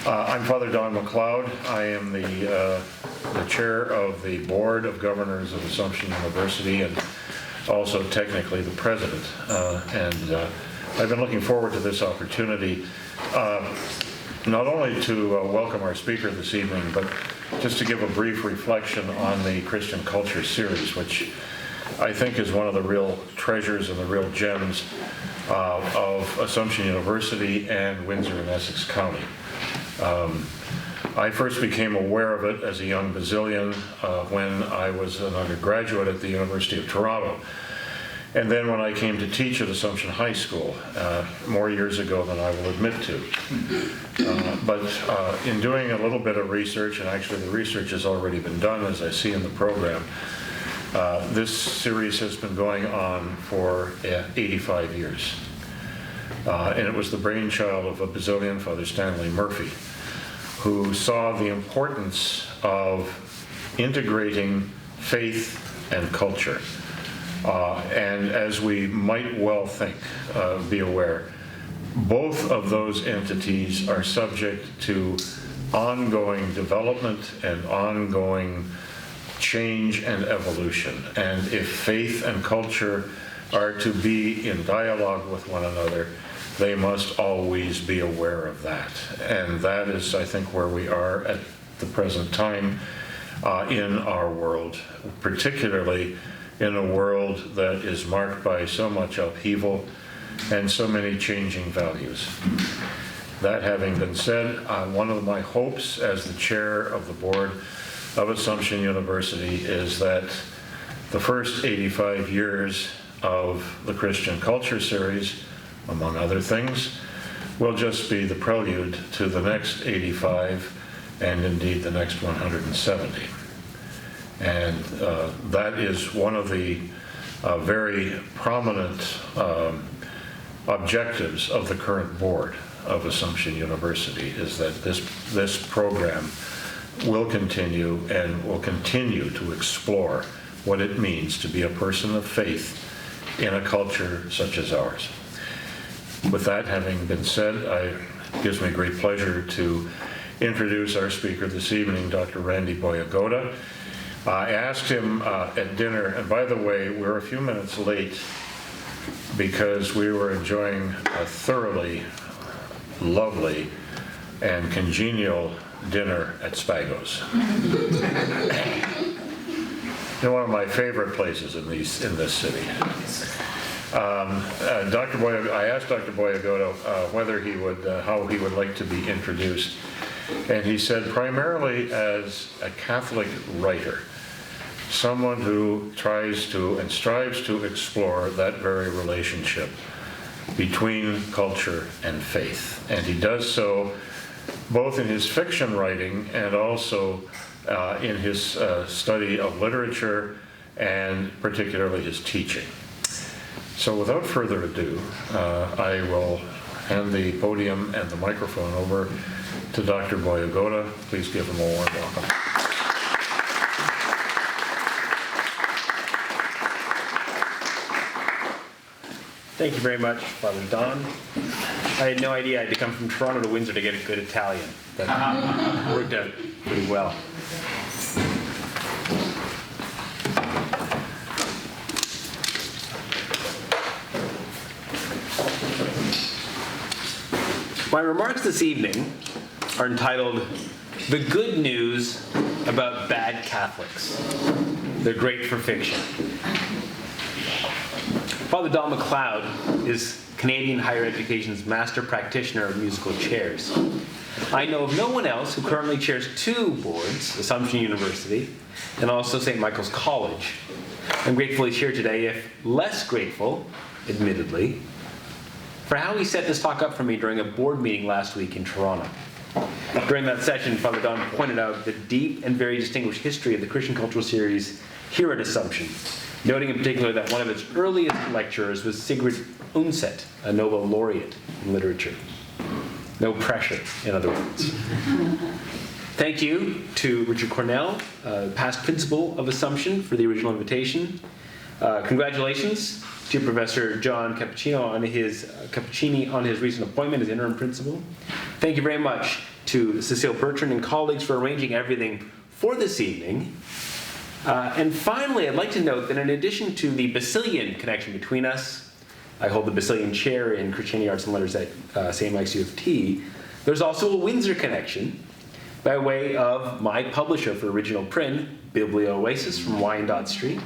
I'm Father Don McLeod. I am the chair of the Board of Governors of Assumption University and also technically the president. I've been looking forward to this opportunity, not only to welcome our speaker this evening, but just to give a brief reflection on the Christian Culture series, which I think is one of the real treasures and the real gems of Assumption University and Windsor and Essex County. I first became aware of it as a young Basilian when I was an undergraduate at the University of Toronto. And then when I came to teach at Assumption High School, more years ago than I will admit to. But in doing a little bit of research, and actually the research has already been done as I see in the program, this series has been going on for 85 years. And it was the brainchild of a Basilian, Father Stanley Murphy, who saw the importance of integrating faith and culture. And as we might well think, be aware, both of those entities are subject to ongoing development and ongoing change and evolution. And if faith and culture are to be in dialogue with one another, they must always be aware of that. And that is, I think, where we are at the present time in our world, particularly in a world that is marked by so much upheaval and so many changing values. That having been said, one of my hopes as the chair of the board of Assumption University is that the first 85 years of the Christian Culture series, among other things, will just be the prelude to the next 85 and indeed the next 170. And that is one of the very prominent objectives of the current board of Assumption University, is that this program will continue and will continue to explore what it means to be a person of faith in a culture such as ours. With that having been said, it gives me great pleasure to introduce our speaker this evening, Dr. Randy Boyagoda. I asked him at dinner, and by the way, we're a few minutes late because we were enjoying a thoroughly lovely and congenial dinner at Spago's. One of my favorite places in this city. I asked Dr. Boyagoda whether he would, how he would like to be introduced, and he said primarily as a Catholic writer, someone who tries to and strives to explore that very relationship between culture and faith, and he does so both in his fiction writing and also in his study of literature and particularly his teaching. So without further ado, I will hand the podium and the microphone over to Dr. Boyagoda. Please give him a warm welcome. Thank you very much, Father Don. I had no idea I had to come from Toronto to Windsor to get a good Italian. That worked out pretty well. My remarks this evening are entitled, "The Good News About Bad Catholics. They're Great for Fiction." Father Don McLeod is Canadian higher education's master practitioner of musical chairs. I know of no one else who currently chairs two boards, Assumption University and also St. Michael's College. I'm grateful he's here today, if less grateful, admittedly, for how he set this talk up for me during a board meeting last week in Toronto. During that session, Father Don pointed out the deep and very distinguished history of the Christian Cultural Series here at Assumption, noting in particular that one of its earliest lecturers was Sigrid Undset, a Nobel laureate in literature. No pressure, in other words. Thank you to Richard Cornell, past principal of Assumption, for the original invitation. Congratulations to Professor John Cappuccini on his recent appointment as interim principal. Thank you very much to Cecile Bertrand and colleagues for arranging everything for this evening. And finally, I'd like to note that in addition to the Basilian connection between us, I hold the Basilian chair in Christianity, Arts and Letters at St. Mike's U of T, there's also a Windsor connection by way of my publisher for original Prin, Biblio Oasis from Wyandotte Street,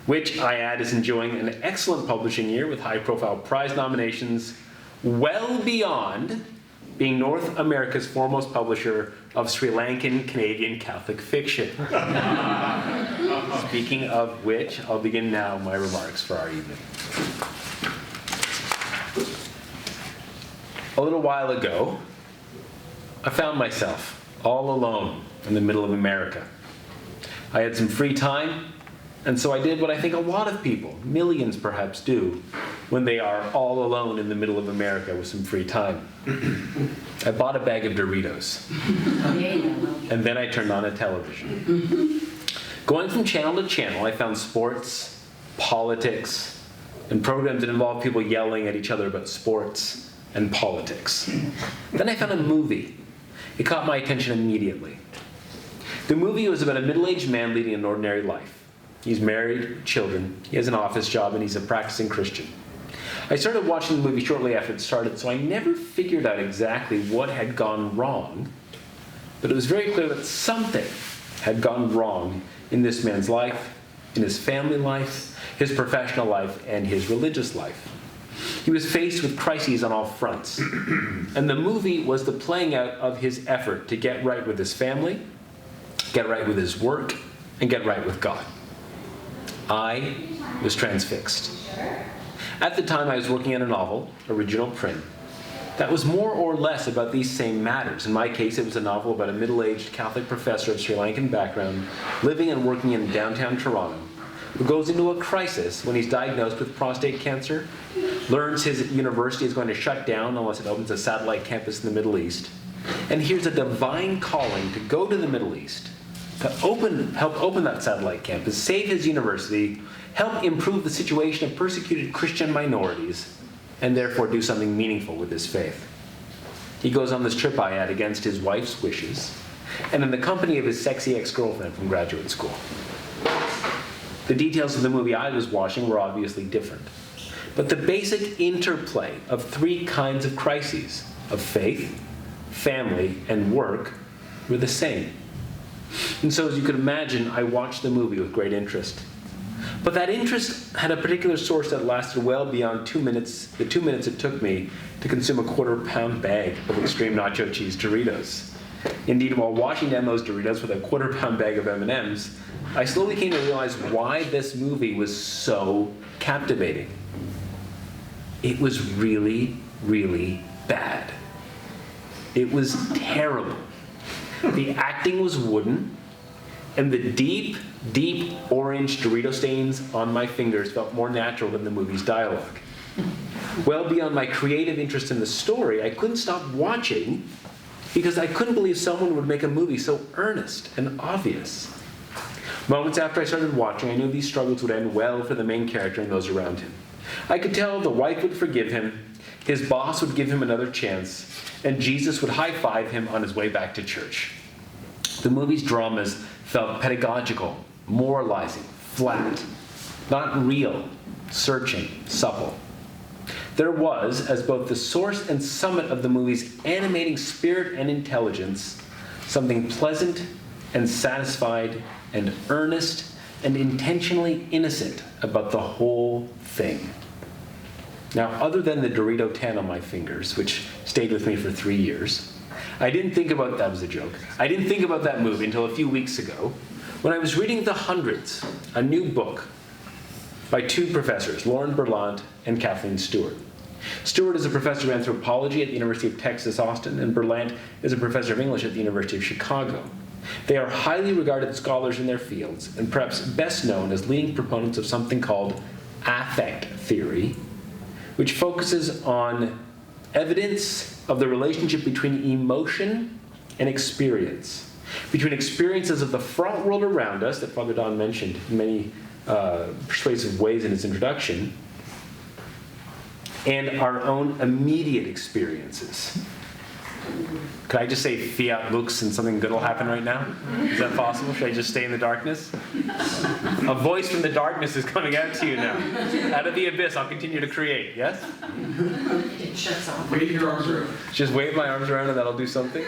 which I add is enjoying an excellent publishing year with high-profile prize nominations well beyond being North America's foremost publisher of Sri Lankan Canadian Catholic fiction. Speaking of which, I'll begin now my remarks for our evening. A little while ago, I found myself all alone in the middle of America. I had some free time, and so I did what I think a lot of people, millions perhaps, do when they are all alone in the middle of America with some free time. I bought a bag of Doritos, and then I turned on a television. Going from channel to channel, I found sports, politics, and programs that involved people yelling at each other about sports and politics. Then I found a movie. It caught my attention immediately. The movie was about a middle-aged man leading an ordinary life. He's married, children, he has an office job, and he's a practicing Christian. I started watching the movie shortly after it started, so I never figured out exactly what had gone wrong, but it was very clear that something had gone wrong in this man's life, in his family life, his professional life, and his religious life. He was faced with crises on all fronts, and the movie was the playing out of his effort to get right with his family, get right with his work, and get right with God. I was transfixed. At the time, I was working on a novel, original Prin, that was more or less about these same matters. In my case, it was a novel about a middle-aged Catholic professor of Sri Lankan background living and working in downtown Toronto, who goes into a crisis when he's diagnosed with prostate cancer, learns his university is going to shut down unless it opens a satellite campus in the Middle East, and hears a divine calling to go to the Middle East, to help open that satellite campus, save his university, help improve the situation of persecuted Christian minorities, and therefore do something meaningful with his faith. He goes on this trip I had against his wife's wishes, and in the company of his sexy ex-girlfriend from graduate school. The details of the movie I was watching were obviously different, but the basic interplay of three kinds of crises, of faith, family, and work, were the same. And so, as you could imagine, I watched the movie with great interest. But that interest had a particular source that lasted well beyond the 2 minutes it took me to consume a quarter-pound bag of extreme nacho cheese Doritos. Indeed, while washing down those Doritos with a quarter-pound bag of M&Ms, I slowly came to realize why this movie was so captivating. It was really, really bad. It was terrible. The acting was wooden, and the deep, deep orange Dorito stains on my fingers felt more natural than the movie's dialogue. Well beyond my creative interest in the story, I couldn't stop watching because I couldn't believe someone would make a movie so earnest and obvious. Moments after I started watching, I knew these struggles would end well for the main character and those around him. I could tell the wife would forgive him, his boss would give him another chance, and Jesus would high-five him on his way back to church. The movie's dramas felt pedagogical, moralizing, flat, not real, searching, supple. There was, as both the source and summit of the movie's animating spirit and intelligence, something pleasant and satisfied and earnest and intentionally innocent about the whole thing. Now, other than the Dorito tan on my fingers, which stayed with me for 3 years, I didn't think about, that was a joke, I didn't think about that movie until a few weeks ago when I was reading The Hundreds, a new book by two professors, Lauren Berlant and Kathleen Stewart. Stewart is a professor of anthropology at the University of Texas, Austin, and Berlant is a professor of English at the University of Chicago. They are highly regarded scholars in their fields, and perhaps best known as leading proponents of something called affect theory, which focuses on evidence of the relationship between emotion and experience, between experiences of the front world around us that Father Don mentioned in many persuasive ways in his introduction, and our own immediate experiences. Could I just say fiat lux and something good will happen right now? Is that possible? Should I just stay in the darkness? A voice from the darkness is coming out to you now. Out of the abyss, I'll continue to create, yes? It shuts off. Wave your arms around. Just wave my arms around and that'll do something?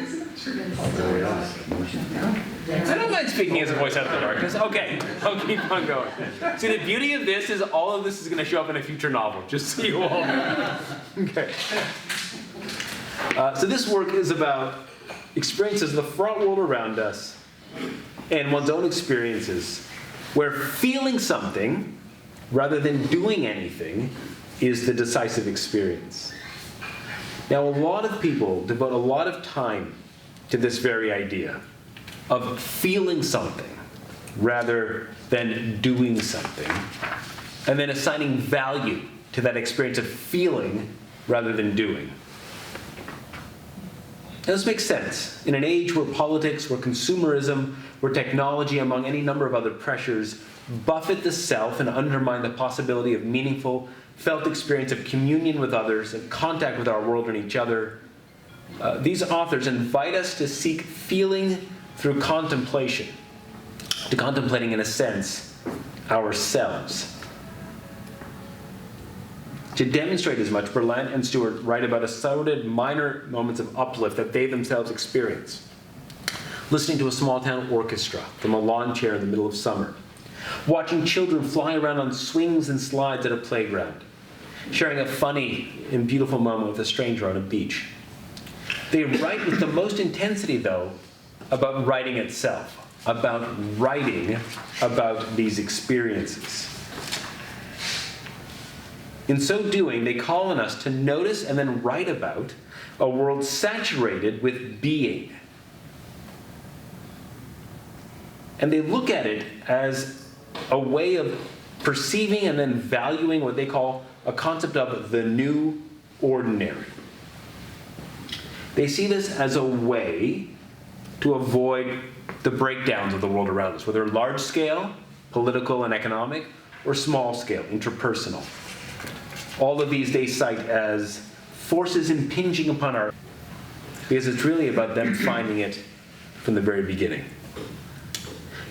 I don't mind speaking as a voice out of the darkness. Okay, I'll keep on going. See, the beauty of this is all of this is going to show up in a future novel, just so you all know. Okay. So this work is about experiences of the front world around us and one's own experiences, where feeling something rather than doing anything is the decisive experience. Now, a lot of people devote a lot of time to this very idea of feeling something rather than doing something, and then assigning value to that experience of feeling rather than doing. Now, this makes sense. In an age where politics, where consumerism, where technology, among any number of other pressures, buffet the self and undermine the possibility of meaningful, felt experience of communion with others and contact with our world and each other, these authors invite us to seek feeling through contemplation, to contemplating, in a sense, ourselves. To demonstrate as much, Berlant and Stewart write about assorted minor moments of uplift that they themselves experience. Listening to a small-town orchestra from a lawn chair in the middle of summer. Watching children fly around on swings and slides at a playground. Sharing a funny and beautiful moment with a stranger on a beach. They write with the most intensity, though, about writing itself. About writing about these experiences. In so doing, they call on us to notice and then write about a world saturated with being. And they look at it as a way of perceiving and then valuing what they call a concept of the new ordinary. They see this as a way to avoid the breakdowns of the world around us, whether large scale, political and economic, or small scale, interpersonal. All of these they cite as forces impinging upon our, because it's really about them finding it from the very beginning.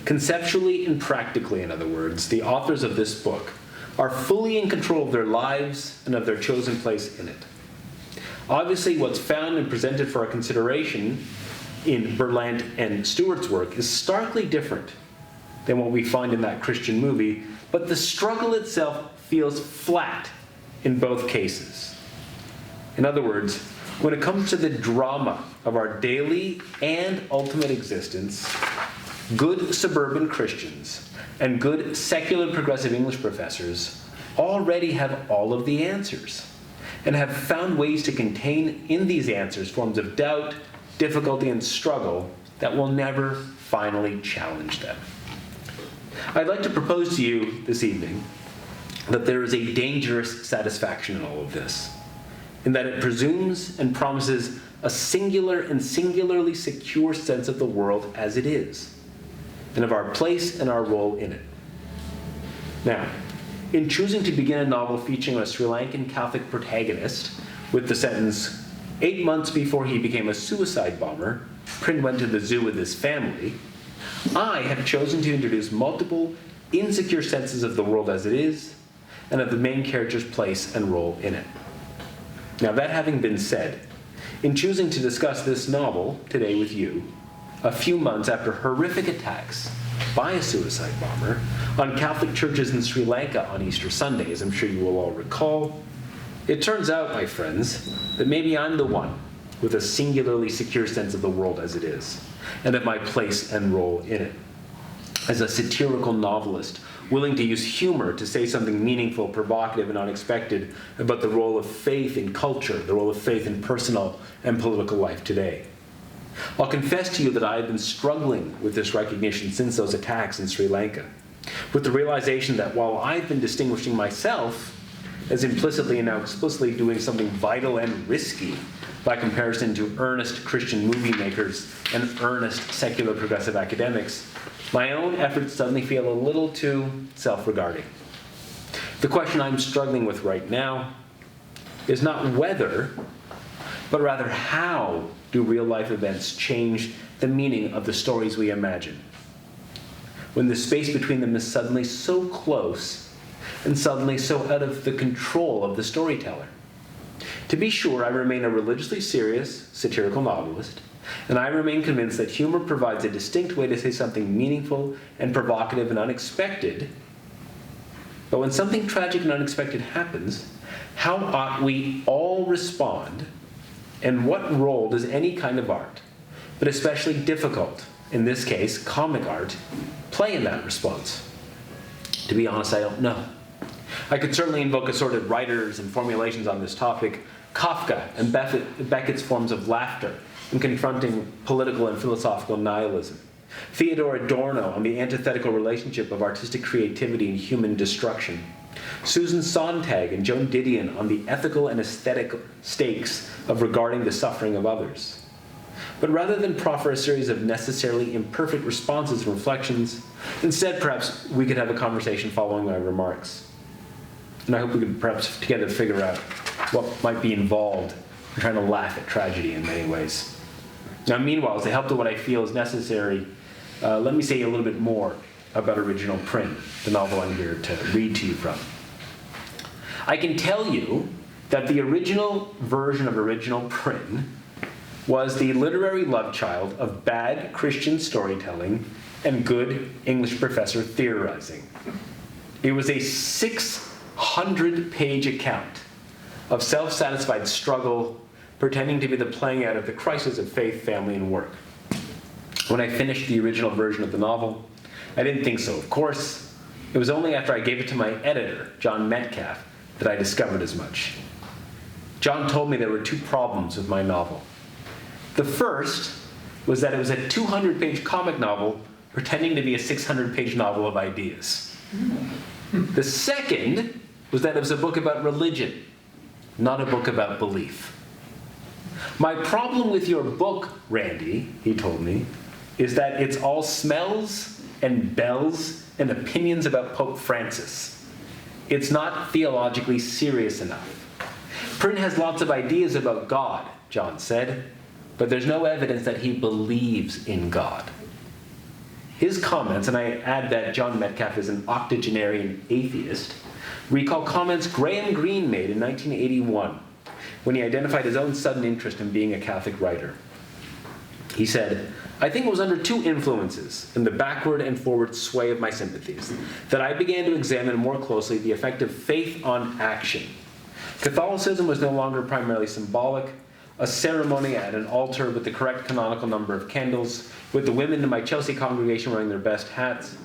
Conceptually and practically, in other words, the authors of this book are fully in control of their lives and of their chosen place in it. Obviously, what's found and presented for our consideration in Berlant and Stewart's work is starkly different than what we find in that Christian movie, but the struggle itself feels flat in both cases. In other words, when it comes to the drama of our daily and ultimate existence, good suburban Christians and good secular progressive English professors already have all of the answers and have found ways to contain in these answers forms of doubt, difficulty, and struggle that will never finally challenge them. I'd like to propose to you this evening that there is a dangerous satisfaction in all of this, in that it presumes and promises a singular and singularly secure sense of the world as it is, and of our place and our role in it. Now, in choosing to begin a novel featuring a Sri Lankan Catholic protagonist with the sentence, 8 months before he became a suicide bomber, Prin went to the zoo with his family, I have chosen to introduce multiple insecure senses of the world as it is, and of the main character's place and role in it. Now, that having been said, in choosing to discuss this novel today with you, a few months after horrific attacks by a suicide bomber on Catholic churches in Sri Lanka on Easter Sunday, as I'm sure you will all recall, it turns out, my friends, that maybe I'm the one with a singularly secure sense of the world as it is, and of my place and role in it. As a satirical novelist, willing to use humor to say something meaningful, provocative, and unexpected about the role of faith in culture, the role of faith in personal and political life today. I'll confess to you that I have been struggling with this recognition since those attacks in Sri Lanka, with the realization that while I've been distinguishing myself as implicitly and now explicitly doing something vital and risky by comparison to earnest Christian movie makers and earnest secular progressive academics, my own efforts suddenly feel a little too self-regarding. The question I'm struggling with right now is not whether, but rather how do real-life events change the meaning of the stories we imagine, when the space between them is suddenly so close and suddenly so out of the control of the storyteller. To be sure, I remain a religiously serious, satirical novelist, and I remain convinced that humor provides a distinct way to say something meaningful and provocative and unexpected. But when something tragic and unexpected happens, how ought we all respond, and what role does any kind of art, but especially difficult, in this case, comic art, play in that response? To be honest, I don't know. I could certainly invoke assorted writers and formulations on this topic, Kafka and Beckett's forms of laughter in confronting political and philosophical nihilism, Theodor Adorno on the antithetical relationship of artistic creativity and human destruction, Susan Sontag and Joan Didion on the ethical and aesthetic stakes of regarding the suffering of others. But rather than proffer a series of necessarily imperfect responses and reflections, instead perhaps we could have a conversation following my remarks. And I hope we could perhaps together figure out what might be involved in trying to laugh at tragedy in many ways. Now, meanwhile, as I help to what I feel is necessary, let me say a little bit more about original Prin, the novel I'm here to read to you from. I can tell you that the original version of original Prin was the literary love child of bad Christian storytelling and good English professor theorizing. It was a 600-page account of self-satisfied struggle, pretending to be the playing out of the crisis of faith, family, and work. When I finished the original version of the novel, I didn't think so, of course. It was only after I gave it to my editor, John Metcalf, that I discovered as much. John told me there were two problems with my novel. The first was that it was a 200-page comic novel pretending to be a 600-page novel of ideas. The second was that it was a book about religion, not a book about belief. My problem with your book, Randy, he told me, is that it's all smells and bells and opinions about Pope Francis. It's not theologically serious enough. Prin has lots of ideas about God, John said, but there's no evidence that he believes in God. His comments, and I add that John Metcalf is an octogenarian atheist, recall comments Graham Greene made in 1981 when he identified his own sudden interest in being a Catholic writer. He said, "I think it was under two influences, in the backward and forward sway of my sympathies, that I began to examine more closely the effect of faith on action. Catholicism was no longer primarily symbolic, a ceremony at an altar with the correct canonical number of candles, with the women in my Chelsea congregation wearing their best hats,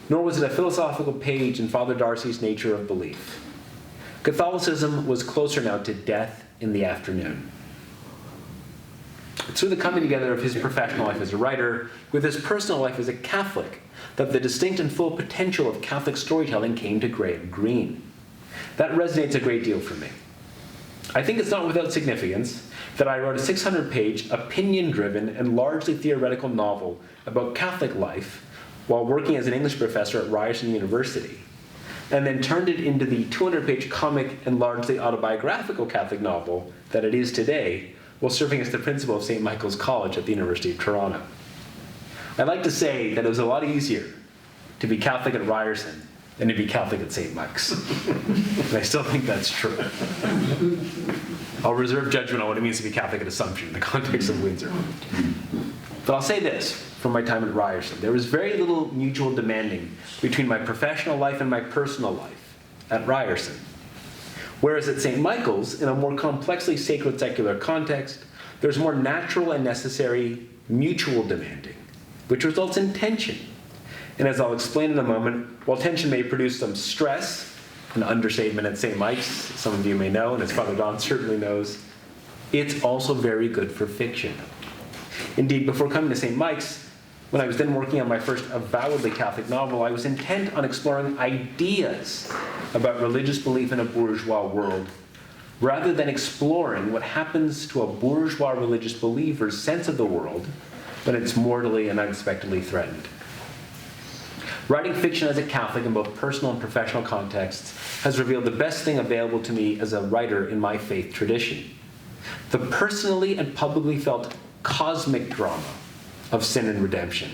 nor was it a philosophical page in Father Darcy's Nature of Belief. Catholicism was closer now to death in the afternoon." It's through the coming together of his professional life as a writer with his personal life as a Catholic that the distinct and full potential of Catholic storytelling came to Graham Greene. That resonates a great deal for me. I think it's not without significance that I wrote a 600-page, opinion-driven, and largely theoretical novel about Catholic life while working as an English professor at Ryerson University, and then turned it into the 200-page comic and largely autobiographical Catholic novel that it is today, while serving as the principal of St. Michael's College at the University of Toronto. I like to say that it was a lot easier to be Catholic at Ryerson than to be Catholic at St. Mike's. And I still think that's true. I'll reserve judgment on what it means to be Catholic at Assumption in the context of Windsor. But I'll say this from my time at Ryerson. There was very little mutual demanding between my professional life and my personal life at Ryerson. Whereas at St. Michael's, in a more complexly sacred secular context, there's more natural and necessary mutual demanding, which results in tension. And as I'll explain in a moment, while tension may produce some stress, an understatement at St. Mike's, some of you may know, and as Father Don certainly knows, it's also very good for fiction. Indeed, before coming to St. Mike's, when I was then working on my first avowedly Catholic novel, I was intent on exploring ideas about religious belief in a bourgeois world, rather than exploring what happens to a bourgeois religious believer's sense of the world when it's mortally and unexpectedly threatened. Writing fiction as a Catholic in both personal and professional contexts has revealed the best thing available to me as a writer in my faith tradition. The personally and publicly felt cosmic drama of sin and redemption,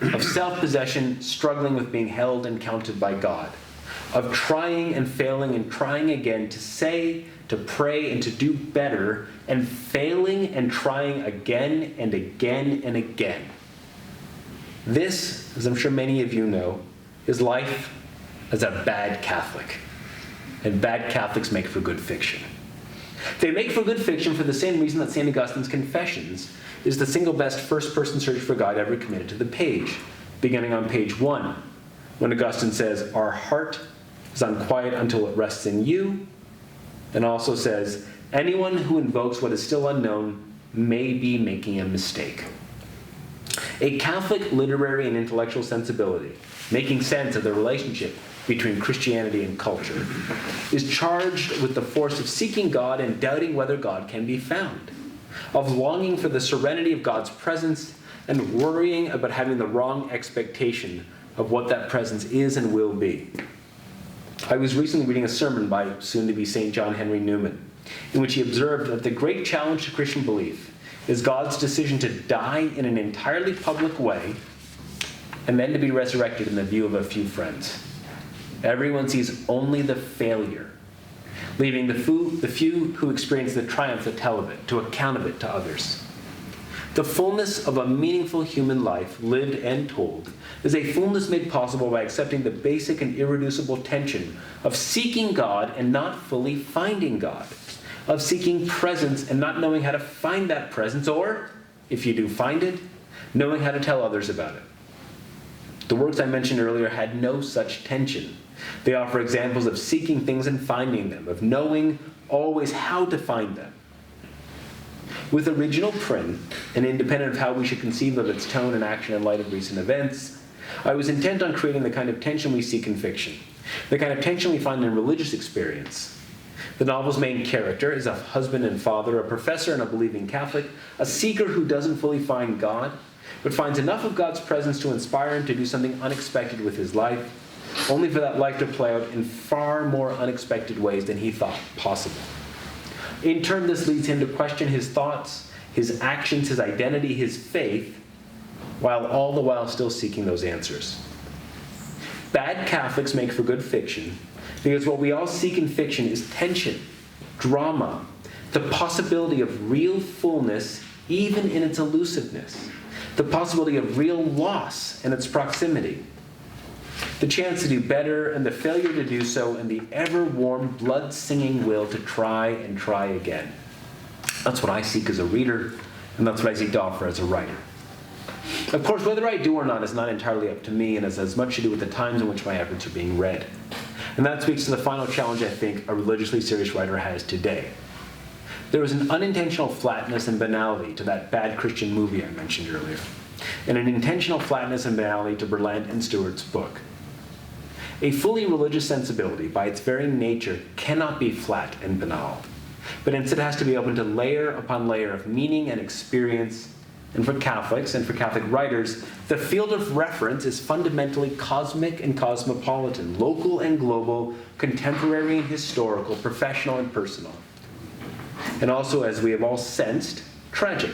of self-possession struggling with being held and counted by God, of trying and failing and trying again to say, to pray, and to do better, and failing and trying again and again and again. This, as I'm sure many of you know, is life as a bad Catholic. And bad Catholics make for good fiction. They make for good fiction for the same reason that St. Augustine's Confessions is the single best first-person search for God ever committed to the page, beginning on page 1, when Augustine says, "Our heart is unquiet until it rests in you," and also says, "Anyone who invokes what is still unknown may be making a mistake." A Catholic literary and intellectual sensibility, making sense of the relationship between Christianity and culture, is charged with the force of seeking God and doubting whether God can be found, of longing for the serenity of God's presence and worrying about having the wrong expectation of what that presence is and will be. I was recently reading a sermon by soon-to-be St. John Henry Newman, in which he observed that the great challenge to Christian belief is God's decision to die in an entirely public way and then to be resurrected in the view of a few friends. Everyone sees only the failure, leaving the few who experience the triumph to tell of it, to account of it to others. The fullness of a meaningful human life, lived and told, is a fullness made possible by accepting the basic and irreducible tension of seeking God and not fully finding God, of seeking presence and not knowing how to find that presence, or, if you do find it, knowing how to tell others about it. The works I mentioned earlier had no such tension. They offer examples of seeking things and finding them, of knowing always how to find them. With original Prin, and independent of how we should conceive of its tone and action in light of recent events, I was intent on creating the kind of tension we seek in fiction, the kind of tension we find in religious experience. The novel's main character is a husband and father, a professor and a believing Catholic, a seeker who doesn't fully find God, but finds enough of God's presence to inspire him to do something unexpected with his life, only for that life to play out in far more unexpected ways than he thought possible. In turn, this leads him to question his thoughts, his actions, his identity, his faith, while all the while still seeking those answers. Bad Catholics make for good fiction because what we all seek in fiction is tension, drama, the possibility of real fullness even in its elusiveness, the possibility of real loss in its proximity, the chance to do better and the failure to do so, and the ever-warm, blood-singing will to try and try again. That's what I seek as a reader, and that's what I seek to offer as a writer. Of course, whether I do or not is not entirely up to me, and has as much to do with the times in which my efforts are being read. And that speaks to the final challenge I think a religiously serious writer has today. There is an unintentional flatness and banality to that bad Christian movie I mentioned earlier, and an intentional flatness and banality to Berlant and Stewart's book. A fully religious sensibility, by its very nature, cannot be flat and banal, but instead has to be open to layer upon layer of meaning and experience. And for Catholics, and for Catholic writers, the field of reference is fundamentally cosmic and cosmopolitan, local and global, contemporary and historical, professional and personal. And also, as we have all sensed, tragic.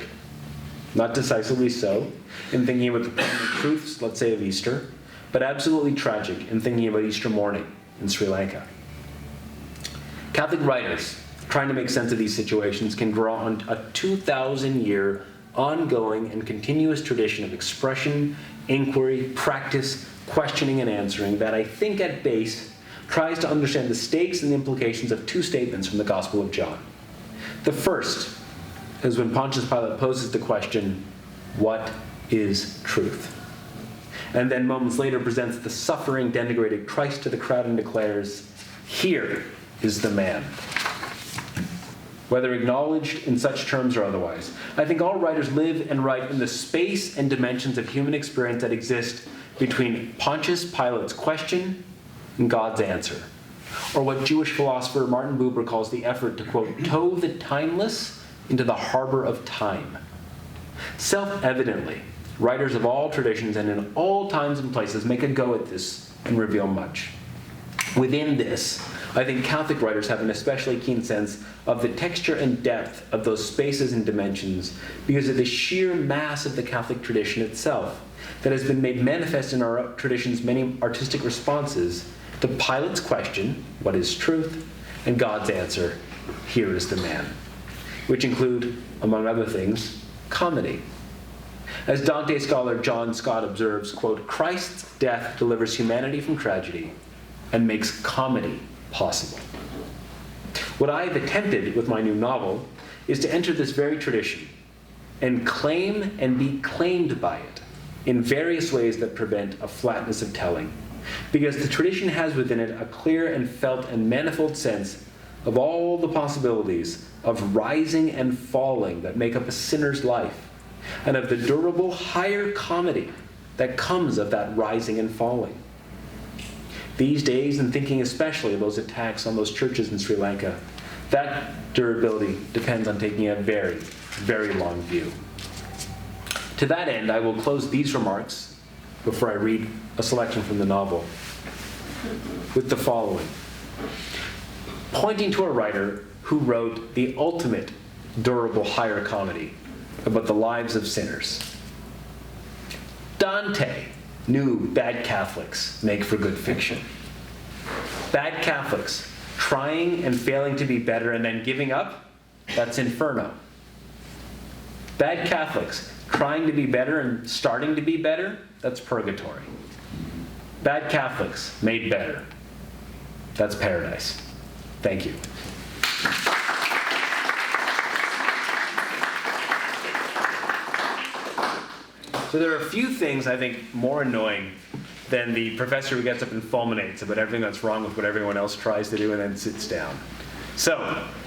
Not decisively so, in thinking about the prominent truths, let's say, of Easter, but absolutely tragic in thinking about Easter morning in Sri Lanka. Catholic writers, trying to make sense of these situations, can draw on a 2,000-year ongoing and continuous tradition of expression, inquiry, practice, questioning, and answering that I think at base tries to understand the stakes and the implications of two statements from the Gospel of John. The first is when Pontius Pilate poses the question, "What is truth?" And then moments later presents the suffering, denigrated Christ to the crowd and declares, "Here is the man." Whether acknowledged in such terms or otherwise, I think all writers live and write in the space and dimensions of human experience that exist between Pontius Pilate's question and God's answer, or what Jewish philosopher Martin Buber calls the effort to, quote, tow the timeless into the harbor of time. Self-evidently, writers of all traditions and in all times and places make a go at this and reveal much. Within this, I think Catholic writers have an especially keen sense of the texture and depth of those spaces and dimensions because of the sheer mass of the Catholic tradition itself that has been made manifest in our tradition's many artistic responses to Pilate's question, what is truth, and God's answer, here is the man, which include, among other things, comedy. As Dante scholar John Scott observes, quote, Christ's death delivers humanity from tragedy and makes comedy possible. What I have attempted with my new novel is to enter this very tradition and claim and be claimed by it in various ways that prevent a flatness of telling, because the tradition has within it a clear and felt and manifold sense of all the possibilities of rising and falling that make up a sinner's life, and of the durable higher comedy that comes of that rising and falling. These days, and thinking especially of those attacks on those churches in Sri Lanka, that durability depends on taking a very, very long view. To that end, I will close these remarks before I read a selection from the novel with the following. Pointing to a writer who wrote the ultimate durable higher comedy about the lives of sinners. Dante knew bad Catholics make for good fiction. Bad Catholics trying and failing to be better and then giving up, that's Inferno. Bad Catholics trying to be better and starting to be better, that's Purgatory. Bad Catholics made better, that's Paradise. Thank you. So there are a few things I think more annoying than the professor who gets up and fulminates about everything that's wrong with what everyone else tries to do and then sits down. So,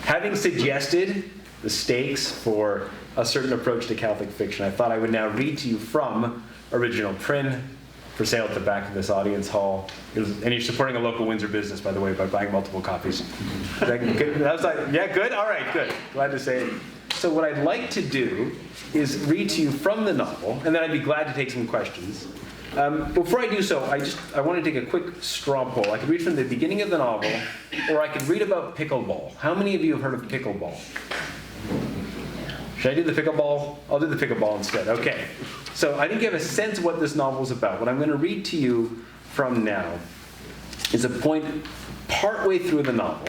having suggested the stakes for a certain approach to Catholic fiction, I thought I would now read to you from original Prin, for sale at the back of this audience hall. And you're supporting a local Windsor business, by the way, by buying multiple copies. Is that good? I was like, yeah, good? All right, good. Glad to say it. So what I'd like to do is read to you from the novel, and then I'd be glad to take some questions. Before I do so, I want to take a quick straw poll. I could read from the beginning of the novel, or I could read about pickleball. How many of you have heard of pickleball? Should I do the pickleball? I'll do the pickleball instead. Okay. So I think you have a sense of what this novel is about. What I'm going to read to you from now is a point partway through the novel.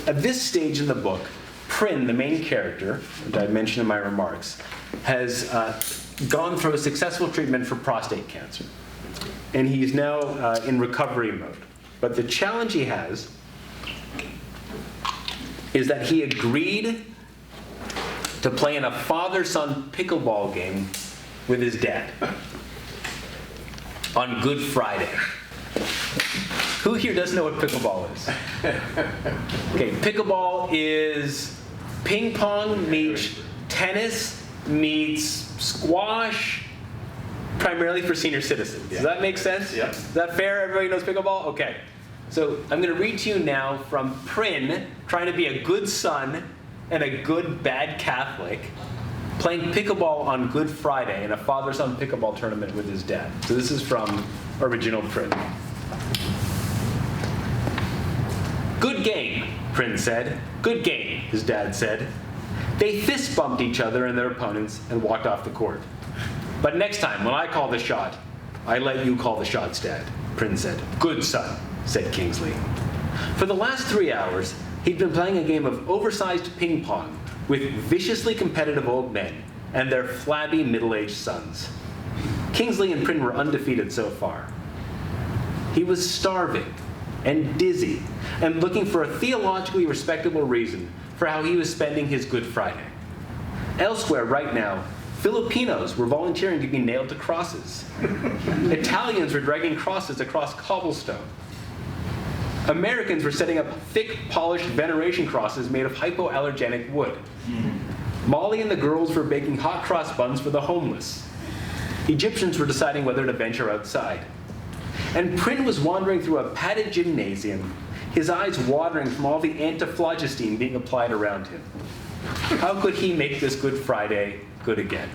At this stage in the book, Prin, the main character, which I mentioned in my remarks, has gone through a successful treatment for prostate cancer. And he's now in recovery mode. But the challenge he has is that he agreed to play in a father-son pickleball game with his dad on Good Friday. Who here doesn't know what pickleball is? Okay, pickleball is ping pong meets tennis meets squash, primarily for senior citizens. Does that make sense? Yeah. Is that fair? Everybody knows pickleball? Okay. So I'm going to read to you now from Prin, trying to be a good son and a good bad Catholic, playing pickleball on Good Friday in a father-son pickleball tournament with his dad. So this is from original Prin. Good game, Prin said. Good game, his dad said. They fist bumped each other and their opponents and walked off the court. But next time, when I call the shot, I let you call the shots, Dad, Prin said. Good son, said Kingsley. For the last 3 hours, he'd been playing a game of oversized ping pong with viciously competitive old men and their flabby middle-aged sons. Kingsley and Prin were undefeated so far. He was starving and dizzy and looking for a theologically respectable reason for how he was spending his Good Friday. Elsewhere right now, Filipinos were volunteering to be nailed to crosses. Italians were dragging crosses across cobblestone. Americans were setting up thick, polished veneration crosses made of hypoallergenic wood. Molly and the girls were baking hot cross buns for the homeless. Egyptians were deciding whether to venture outside. And Prin was wandering through a padded gymnasium, his eyes watering from all the antiphlogistin being applied around him. How could he make this Good Friday good again?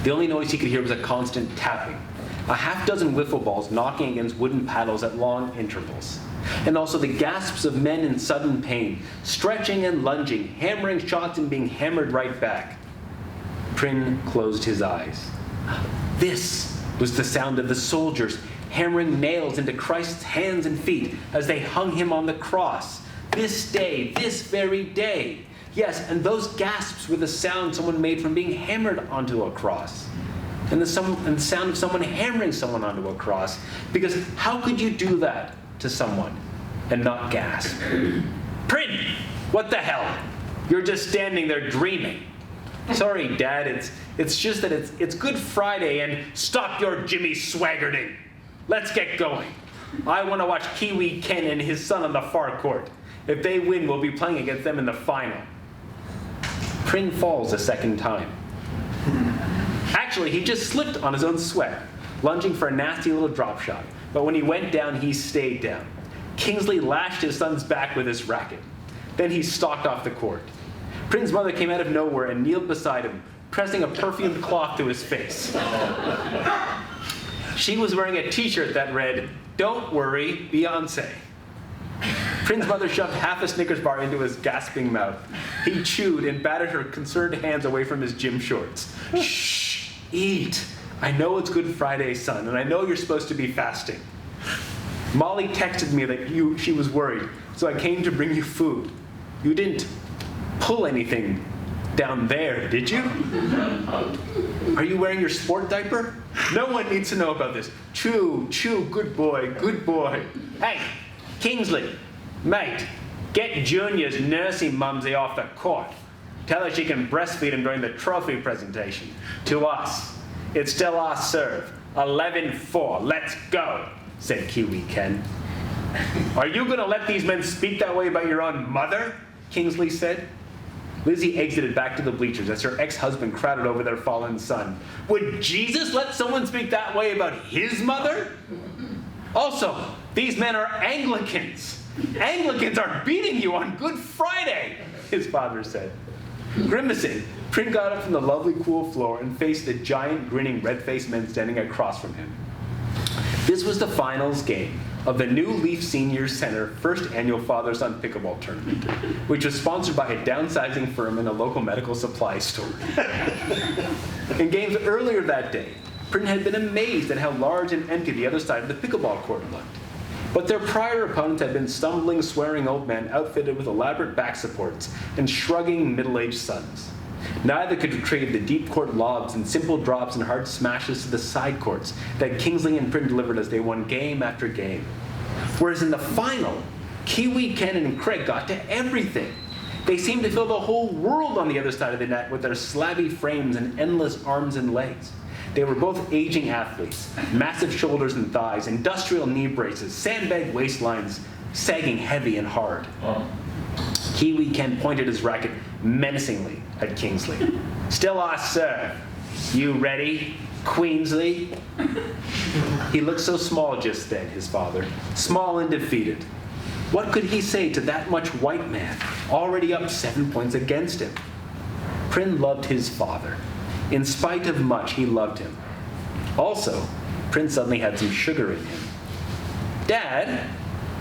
The only noise he could hear was a constant tapping, a half-dozen wiffle balls knocking against wooden paddles at long intervals. And also the gasps of men in sudden pain, stretching and lunging, hammering shots and being hammered right back. Prin closed his eyes. This was the sound of the soldiers hammering nails into Christ's hands and feet as they hung him on the cross. This day, this very day. Yes, and those gasps were the sound someone made from being hammered onto a cross. And the sound of someone hammering someone onto a cross. Because how could you do that to someone and not gasp? Prin, what the hell? You're just standing there dreaming. Sorry, Dad, it's just that it's Good Friday and stop your Jimmy Swaggerting. Let's get going. I want to watch Kiwi Ken and his son on the far court. If they win, we'll be playing against them in the final. Prin falls a second time. Actually, he just slipped on his own sweat, lunging for a nasty little drop shot. But when he went down, he stayed down. Kingsley lashed his son's back with his racket. Then he stalked off the court. Prin's mother came out of nowhere and kneeled beside him, pressing a perfumed cloth to his face. She was wearing a t-shirt that read, "Don't worry, Beyonce." Prin's mother shoved half a Snickers bar into his gasping mouth. He chewed and batted her concerned hands away from his gym shorts. Shh, eat. I know it's Good Friday, son, and I know you're supposed to be fasting. Molly texted me that she was worried, so I came to bring you food. You didn't pull anything down there, did you? Are you wearing your sport diaper? No one needs to know about this. Chew, good boy, good boy. Hey, Kingsley, mate, get Junior's nursing mumsy off the court. Tell her she can breastfeed him during the trophy presentation. To us. It's still our serve. 11-4, let's go, said Kiwi Ken. Are you going to let these men speak that way about your own mother? Kingsley said. Lizzie exited back to the bleachers as her ex-husband crowded over their fallen son. Would Jesus let someone speak that way about his mother? Also, these men are Anglicans. Anglicans are beating you on Good Friday, his father said. Grimacing, Prin got up from the lovely cool floor and faced the giant grinning red-faced men standing across from him. This was the finals game of the New Leaf Senior Center first annual father-son pickleball tournament, which was sponsored by a downsizing firm and a local medical supply store. In games earlier that day, Prin had been amazed at how large and empty the other side of the pickleball court looked. But their prior opponents had been stumbling, swearing old men outfitted with elaborate back supports and shrugging middle-aged sons. Neither could retrieve the deep court lobs and simple drops and hard smashes to the side courts that Kingsley and Prin delivered as they won game after game. Whereas in the final, Kiwi, Ken, and Craig got to everything. They seemed to fill the whole world on the other side of the net with their slabby frames and endless arms and legs. They were both aging athletes, massive shoulders and thighs, industrial knee braces, sandbag waistlines, sagging heavy and hard. Kiwi Ken pointed his racket menacingly at Kingsley. Still our serve. You ready, Queensley? He looked so small just then, his father, small and defeated. What could he say to that much white man, already up 7 points against him? Prin loved his father. In spite of much, he loved him. Also, Prin suddenly had some sugar in him. Dad,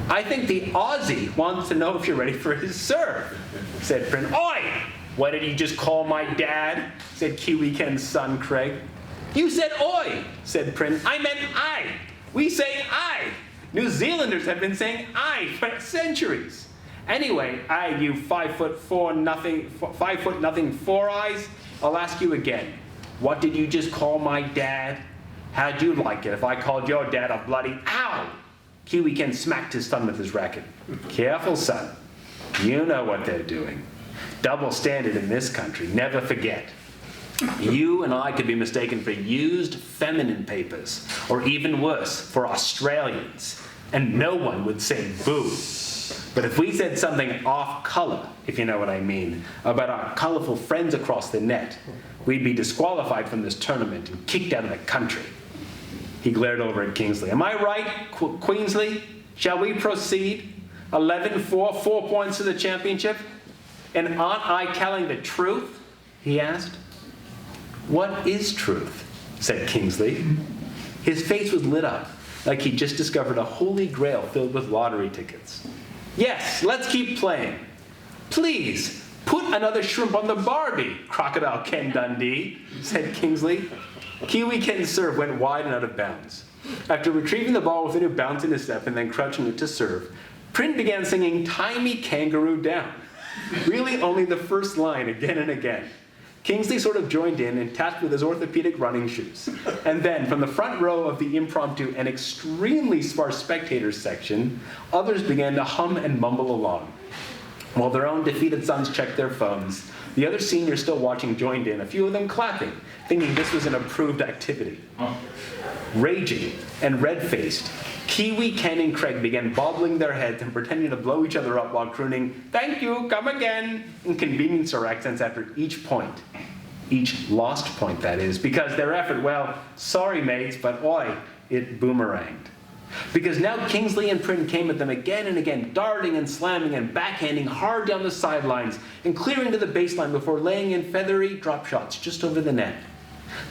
I think the Aussie wants to know if you're ready for his serve, said Prin. Oi! What did you just call my dad? Said Kiwi Ken's son, Craig. You said oi, said Prin. I meant I. We say I. New Zealanders have been saying I for centuries. Anyway, you 5'4" nothing, 4 eyes. I'll ask you again. What did you just call my dad? How'd you like it if I called your dad a bloody ow? Kiwi Ken smacked his son with his racket. Careful, son. You know what they're doing. Double standard in this country, never forget. You and I could be mistaken for used feminine papers, or even worse, for Australians, and no one would say boo. But if we said something off color, if you know what I mean, about our colorful friends across the net, we'd be disqualified from this tournament and kicked out of the country. He glared over at Kingsley. Am I right, Queensley? Shall we proceed? 11-4, 4 points to the championship? And aren't I telling the truth? He asked. What is truth? Said Kingsley. His face was lit up, like he just discovered a holy grail filled with lottery tickets. "Yes, let's keep playing. Please, put another shrimp on the Barbie, Crocodile Ken Dundee," said Kingsley. Kiwi Ken's serve went wide and out of bounds. After retrieving the ball with a new bounce in his step and then crouching it to serve, Prin began singing "Tie Me Kangaroo Down." Really only the first line again and again. Kingsley sort of joined in and tapped with his orthopedic running shoes. And then, from the front row of the impromptu and extremely sparse spectators section, others began to hum and mumble along. While their own defeated sons checked their phones, the other seniors still watching joined in, a few of them clapping, thinking this was an approved activity. Raging and red-faced, Kiwi, Ken, and Craig began bobbling their heads and pretending to blow each other up while crooning, "Thank you, come again," in convenience store accents after each point. Each lost point, that is, because their effort, well, sorry mates, but oi, it boomeranged. Because now Kingsley and Prin came at them again and again, darting and slamming and backhanding hard down the sidelines and clearing to the baseline before laying in feathery drop shots just over the net.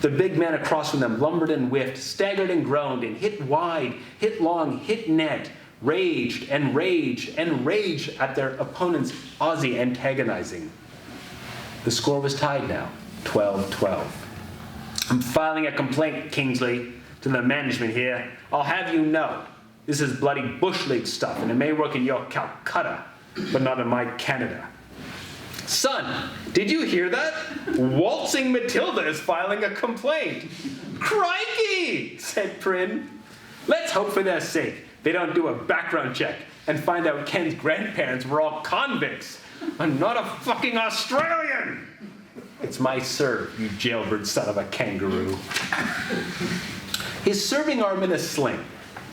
The big man across from them lumbered and whiffed, staggered and groaned, and hit wide, hit long, hit net, raged and raged and raged at their opponent's Aussie antagonizing. The score was tied now, 12-12. "I'm filing a complaint, Kingsley, to the management here. I'll have you know, this is bloody Bush League stuff, and it may work in your Calcutta, but not in my Canada." "Son, did you hear that? Waltzing Matilda is filing a complaint." "Crikey," said Prin. "Let's hope for their sake they don't do a background check and find out Ken's grandparents were all convicts. I'm not a fucking Australian." "It's my serve, you jailbird son of a kangaroo." His serving arm in a sling,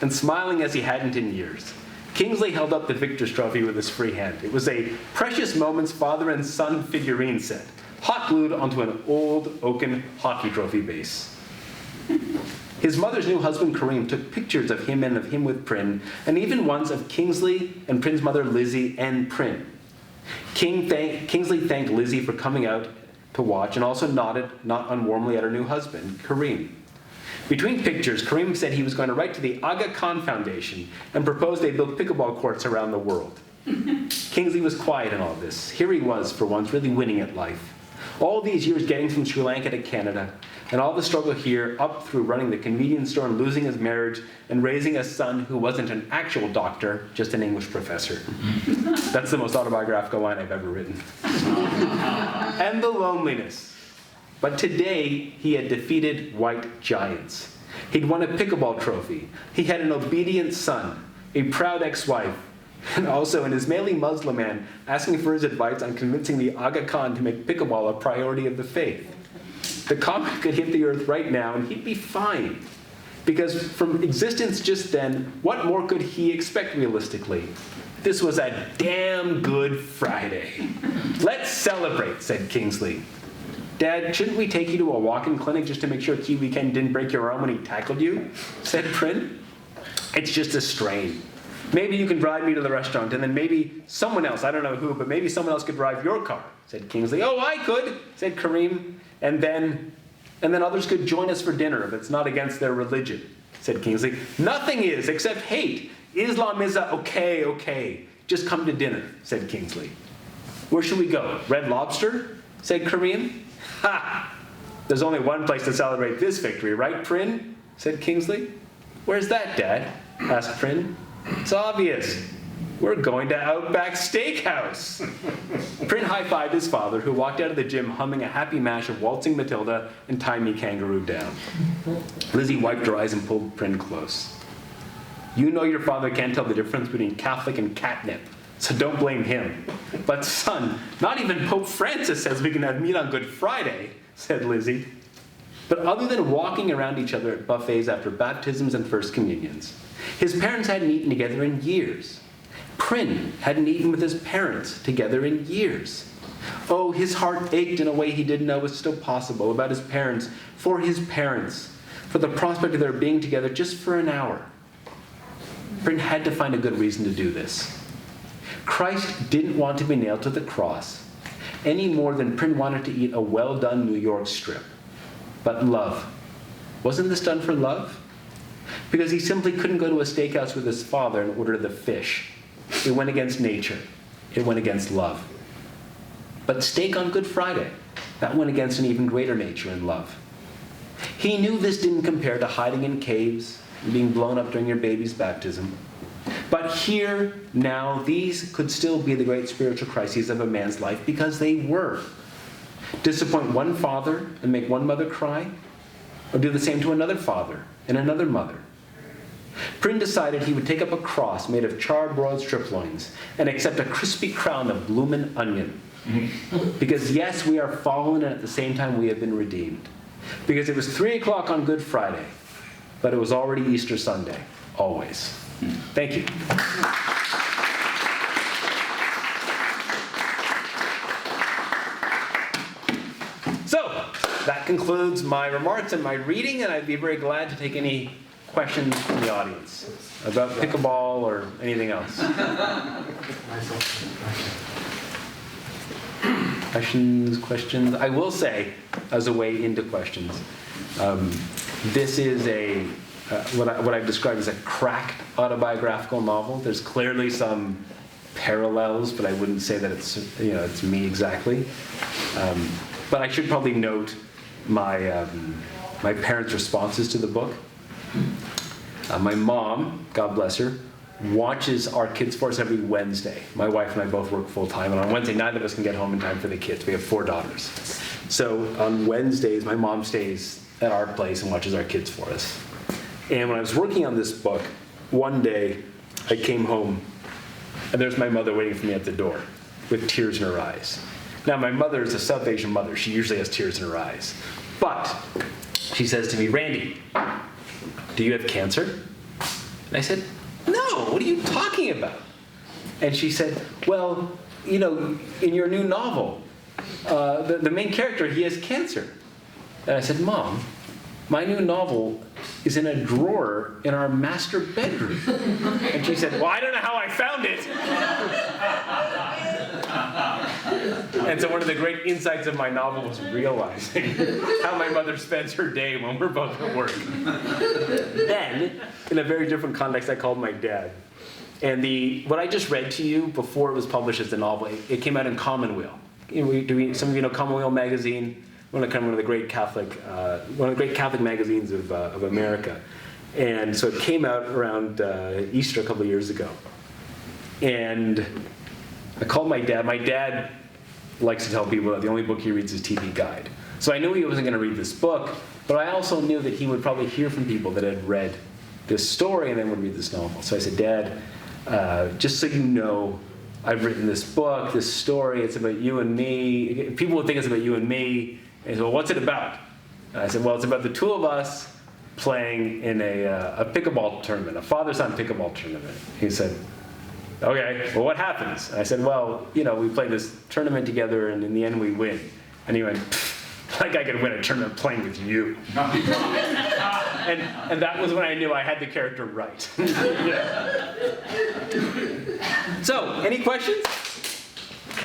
and smiling as he hadn't in years, Kingsley held up the victor's trophy with his free hand. It was a Precious Moments father and son figurine set, hot glued onto an old oaken hockey trophy base. His mother's new husband, Kareem, took pictures of him and of him with Prin, and even ones of Kingsley and Prin's mother, Lizzie, and Prin. Kingsley thanked Lizzie for coming out to watch and also nodded, not unwarmly, at her new husband, Kareem. Between pictures, Kareem said he was going to write to the Aga Khan Foundation and propose they build pickleball courts around the world. Kingsley was quiet in all this. Here he was, for once, really winning at life. All these years getting from Sri Lanka to Canada, and all the struggle here up through running the convenience store and losing his marriage and raising a son who wasn't an actual doctor, just an English professor. That's the most autobiographical line I've ever written. And the loneliness. But today, he had defeated white giants. He'd won a pickleball trophy. He had an obedient son, a proud ex-wife, and also an Ismaili Muslim man asking for his advice on convincing the Aga Khan to make pickleball a priority of the faith. The comet could hit the earth right now, and he'd be fine. Because from existence just then, what more could he expect realistically? This was a damn good Friday. "Let's celebrate," said Kingsley. "Dad, shouldn't we take you to a walk-in clinic just to make sure Kiwi Ken didn't break your arm when he tackled you?" said Prin. "It's just a strain. Maybe you can drive me to the restaurant, and then maybe someone else, I don't know who, but maybe someone else could drive your car," said Kingsley. "Oh, I could," said Kareem. And then others could join us for dinner if it's not against their religion," said Kingsley. "Nothing is, except hate. Islam is a okay. Just come to dinner," said Kingsley. "Where should we go? Red Lobster?" said Kareem. "Ha! There's only one place to celebrate this victory, right, Prin?" said Kingsley. "Where's that, Dad?" asked Prin. "It's obvious. We're going to Outback Steakhouse." Prin high-fived his father, who walked out of the gym humming a happy mash of Waltzing Matilda and Tie Me Kangaroo Down. Lizzie wiped her eyes and pulled Prin close. "You know your father can't tell the difference between Catholic and catnip, so don't blame him." "But son, not even Pope Francis says we can have meat on Good Friday," said Lizzie. But other than walking around each other at buffets after baptisms and first communions, his parents hadn't eaten together in years. Prin hadn't eaten with his parents together in years. Oh, his heart ached in a way he didn't know was still possible about his parents, for the prospect of their being together just for an hour. Prin had to find a good reason to do this. Christ didn't want to be nailed to the cross any more than Prin wanted to eat a well-done New York strip. But love. Wasn't this done for love? because he simply couldn't go to a steakhouse with his father and order the fish. It went against nature. It went against love. But steak on Good Friday, that went against an even greater nature and love. He knew this didn't compare to hiding in caves and being blown up during your baby's baptism. But here, now, these could still be the great spiritual crises of a man's life, because they were. Disappoint one father and make one mother cry, or do the same to another father and another mother. Prin decided he would take up a cross made of charbroiled strip loins and accept a crispy crown of bloomin' onion. Because yes, we are fallen, and at the same time we have been redeemed. Because it was 3 o'clock on Good Friday, but it was already Easter Sunday, always. Thank you. So, that concludes my remarks and my reading, and I'd be very glad to take any questions from the audience about pickleball or anything else. Questions? I will say, as a way into questions, this is what I've described as a cracked autobiographical novel. There's clearly some parallels, but I wouldn't say that it's me exactly. But I should probably note my parents' responses to the book. My mom, God bless her, watches our kids for us every Wednesday. My wife and I both work full time, and on Wednesday, neither of us can get home in time for the kids. We have 4 daughters. So on Wednesdays, my mom stays at our place and watches our kids for us. And when I was working on this book, one day I came home, and there's my mother waiting for me at the door with tears in her eyes. Now, my mother is a South Asian mother. She usually has tears in her eyes. But she says to me, "Randy, do you have cancer?" And I said, "No, what are you talking about?" And she said, "Well, in your new novel, the main character, he has cancer." And I said, "Mom, my new novel is in a drawer in our master bedroom." And she said, "Well, I don't know how I found it." And so one of the great insights of my novel was realizing how my mother spends her day when we're both at work. Then, in a very different context, I called my dad. And what I just read to you before it was published as a novel, it came out in Commonweal. Some of you know Commonweal magazine, one of the great Catholic magazines of America. And so it came out around Easter a couple of years ago. And I called my dad. My dad likes to tell people that the only book he reads is TV Guide. So I knew he wasn't going to read this book, but I also knew that he would probably hear from people that had read this story and then would read this novel. So I said, "Dad, just so you know, I've written this book, this story. It's about you and me. People would think it's about you and me." And he said, "Well, what's it about?" And I said, "Well, it's about the two of us playing in a pickleball tournament, a father-son pickleball tournament." He said, "Okay, well, what happens?" And I said, "Well, we play this tournament together, and in the end, we win." And he went, "Like I could win a tournament playing with you." And that was when I knew I had the character right. So, any questions?